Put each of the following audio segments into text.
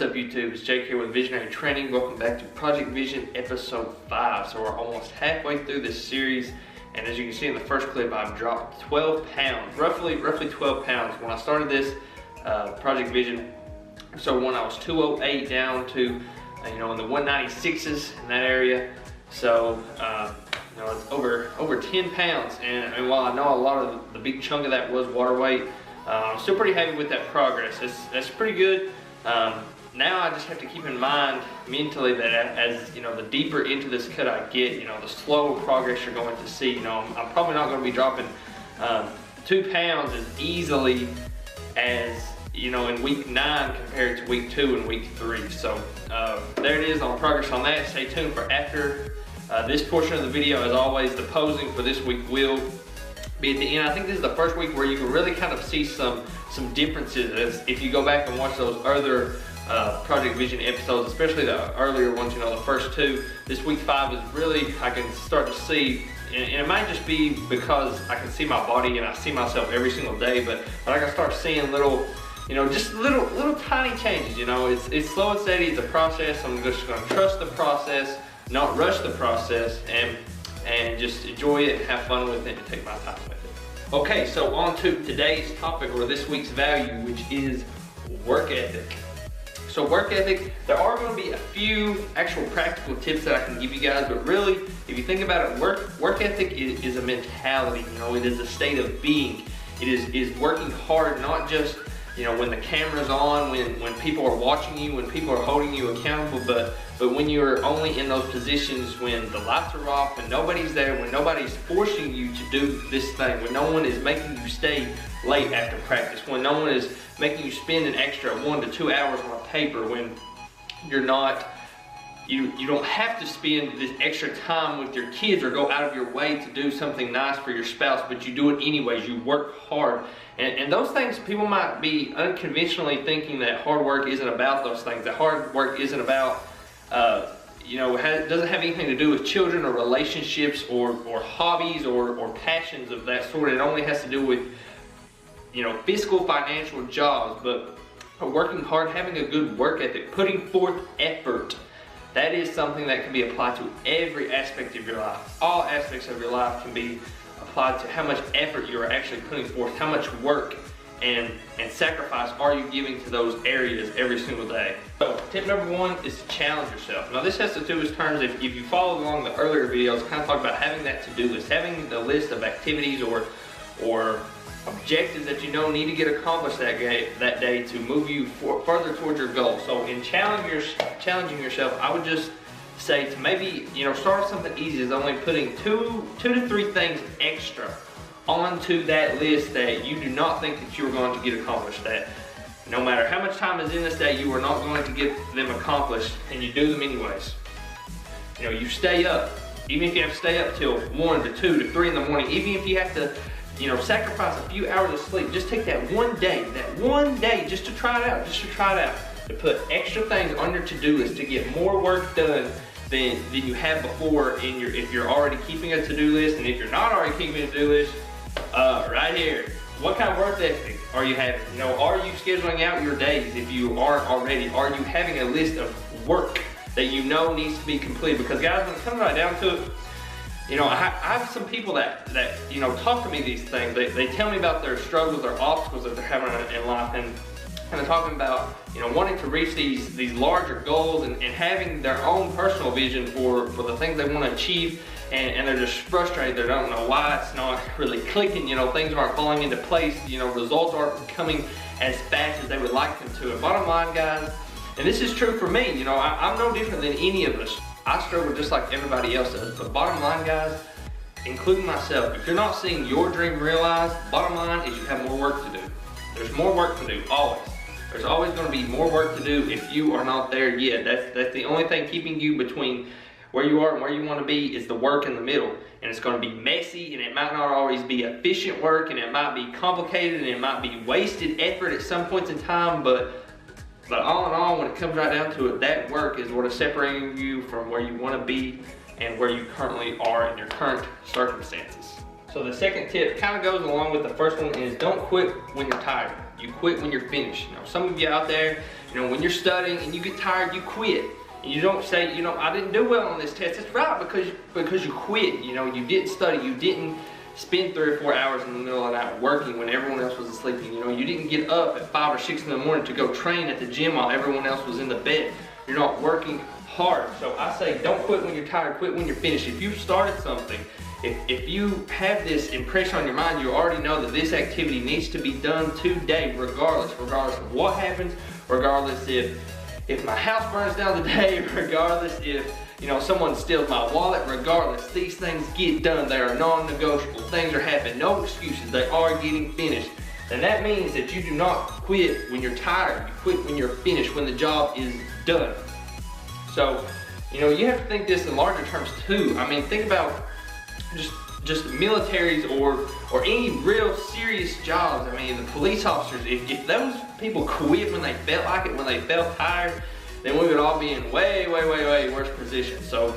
up YouTube, it's Jake here with Visionary Training. Welcome back to Project Vision episode 5. So we're almost halfway through this series, and as you can see in the first clip, I've dropped 12 pounds, roughly 12 pounds. When I started this Project Vision, so when I was 208 down to in the 196s in that area. So it's over 10 pounds, and while I know a lot of the big chunk of that was water weight, I'm still pretty happy with that progress. That's pretty good. Now I just have to keep in mind mentally that as the deeper into this cut I get, the slower progress you're going to see. I'm probably not going to be dropping 2 pounds as easily as in week 9 compared to week 2 and week 3. So there it is on progress on that. Stay tuned for after this portion of the video. As always, the posing for this week will be at the end. I think this is the first week where you can really kind of see some differences as if you go back and watch those other Project Vision episodes, especially the earlier ones, the first 2. This week 5 is really, I can start to see, and it might just be because I can see my body and I see myself every single day, but I can start seeing little, just little tiny changes. It's slow and steady, it's a process. I'm just gonna trust the process, not rush the process, and just enjoy it and have fun with it and take my time with it. Okay, so on to today's topic, or this week's value, which is work ethic. So work ethic, there are going to be a few actual practical tips that I can give you guys, but really, if you think about it, work ethic is a mentality. It is a state of being. It is working hard, not just when the camera's on, when people are watching you, when people are holding you accountable, but when you're only in those positions when the lights are off, when nobody's there, when nobody's forcing you to do this thing, when no one is making you stay late after practice, when no one is making you spend an extra 1 to 2 hours on a paper, when you're not, you don't have to spend this extra time with your kids or go out of your way to do something nice for your spouse, but you do it anyways. You work hard. And those things, people might be unconventionally thinking that hard work isn't about those things, that hard work isn't about, doesn't have anything to do with children or relationships or hobbies or passions of that sort. It only has to do with, physical, financial jobs, but working hard, having a good work ethic, putting forth effort. That is something that can be applied to every aspect of your life. All aspects of your life can be applied to how much effort you are actually putting forth, how much work and sacrifice are you giving to those areas every single day. So tip number 1 is to challenge yourself. Now this has to do with terms, if you followed along the earlier videos, kind of talk about having that to-do list, having the list of activities or objectives that need to get accomplished that day to move you further towards your goal. So in challenging yourself, I would just say to maybe start with something easy, is only putting 2 to 3 things extra onto that list that you do not think that you're going to get accomplished, that no matter how much time is in this day, you are not going to get them accomplished, and you do them anyways. You stay up, even if you have to stay up till 1 to 2 to 3 in the morning, even if you have to sacrifice a few hours of sleep, just take that one day just to try it out, to put extra things on your to-do list to get more work done than you have before if you're already keeping a to-do list. And if you're not already keeping a to-do list, right here, what kind of work ethic are you having? Are you scheduling out your days? If you aren't already, are you having a list of work that needs to be completed? Because guys, when it comes right down to it, I have some people that talk to me these things. They tell me about their struggles, their obstacles that they're having in life, and they're talking about wanting to reach these larger goals and having their own personal vision for the things they want to achieve, and they're just frustrated. They don't know why it's not really clicking. Things aren't falling into place. Results aren't coming as fast as they would like them to. And bottom line, guys, and this is true for me. I'm no different than any of us. I struggle just like everybody else does, but bottom line, guys, including myself, if you're not seeing your dream realized, bottom line is you have more work to do. There's more work to do, always. There's always going to be more work to do if you are not there yet. That's the only thing keeping you between where you are and where you want to be, is the work in the middle. And it's going to be messy, and it might not always be efficient work, and it might be complicated, and it might be wasted effort at some points in time, but all in all, when it comes right down to it, that work is what is separating you from where you want to be and where you currently are in your current circumstances. So the second tip kind of goes along with the first one, is don't quit when you're tired. You quit when you're finished. You know, some of you out there, you know, when you're studying and you get tired, you quit. And you don't say, you know, I didn't do well on this test. It's right, because you quit. You know, you didn't study. You didn't spend 3 or 4 hours in the middle of the night working when everyone else was asleep. You know, you didn't get up at 5 or 6 in the morning to go train at the gym while everyone else was in the bed. You're not working hard. So I say, don't quit when you're tired, quit when you're finished. If you've started something, if you have this impression on your mind, you already know that this activity needs to be done today, regardless of what happens, regardless if my house burns down today, regardless if, you know, someone steals my wallet, regardless, these things get done. They are non-negotiable. Things are happening, no excuses. They are getting finished. And that means that you do not quit when you're tired. You quit when you're finished, when the job is done. So, you know, you have to think this in larger terms too. I mean, think about just militaries or any real serious jobs. I mean, the police officers, if those people quit when they felt like it, when they felt tired, then we would all be in way worse positions. So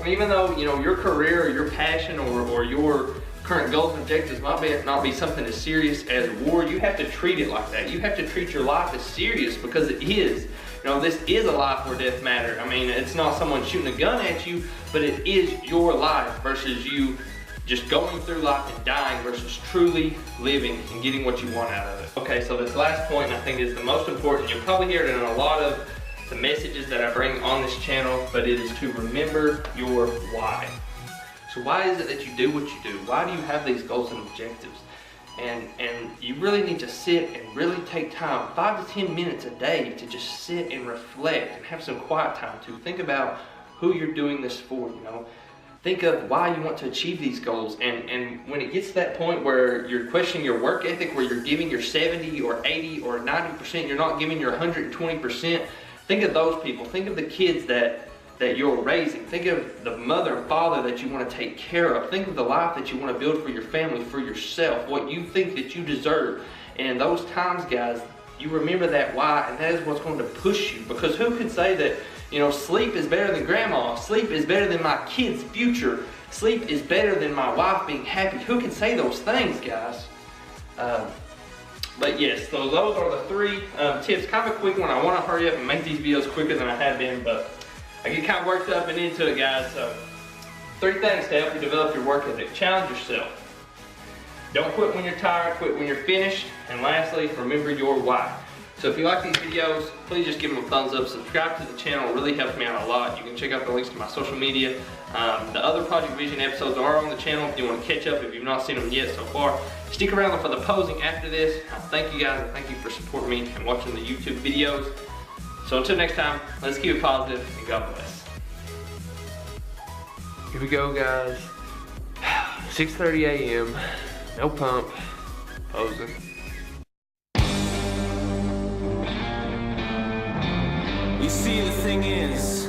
even though, you know, your career or your passion or your current goals and objectives might not be something as serious as war, you have to treat it like that. You have to treat your life as serious, because it is. You know, this is a life or death matter. I mean, it's not someone shooting a gun at you, but it is your life versus you just going through life and dying versus truly living and getting what you want out of it. Okay, so this last point, I think, is the most important. You'll probably hear it in a lot of the messages that I bring on this channel, but it is to remember your why. So why is it that you do what you do? Why do you have these goals and objectives? And you really need to sit and really take time, 5 to 10 minutes a day, to just sit and reflect and have some quiet time to think about who you're doing this for, you know. Think of why you want to achieve these goals, and when it gets to that point where you're questioning your work ethic, where you're giving your 70 or 80 or 90%, you're not giving your 120%, think of those people. Think of the kids that you're raising. Think of the mother and father that you want to take care of. Think of the life that you want to build for your family, for yourself, what you think that you deserve. And in those times, guys, you remember that why, and that is what's going to push you. Because who could say that, you know, sleep is better than grandma, sleep is better than my kid's future, sleep is better than my wife being happy? Who can say those things, guys? But yes, so those are the 3 tips. Kind of a quick one. I want to hurry up and make these videos quicker than I have been, but I get kind of worked up and into it, guys. So 3 things to help you develop your work ethic. Challenge yourself. Don't quit when you're tired, quit when you're finished. And lastly, remember your why. So if you like these videos, please just give them a thumbs up. Subscribe to the channel, it really helps me out a lot. You can check out the links to my social media. The other Project Vision episodes are on the channel if you want to catch up, if you've not seen them yet so far. Stick around for the posing after this. Thank you guys, and thank you for supporting me and watching the YouTube videos. So until next time, let's keep it positive, and God bless. Here we go, guys. 6:30 a.m. No pump. Posing. You see, the thing is,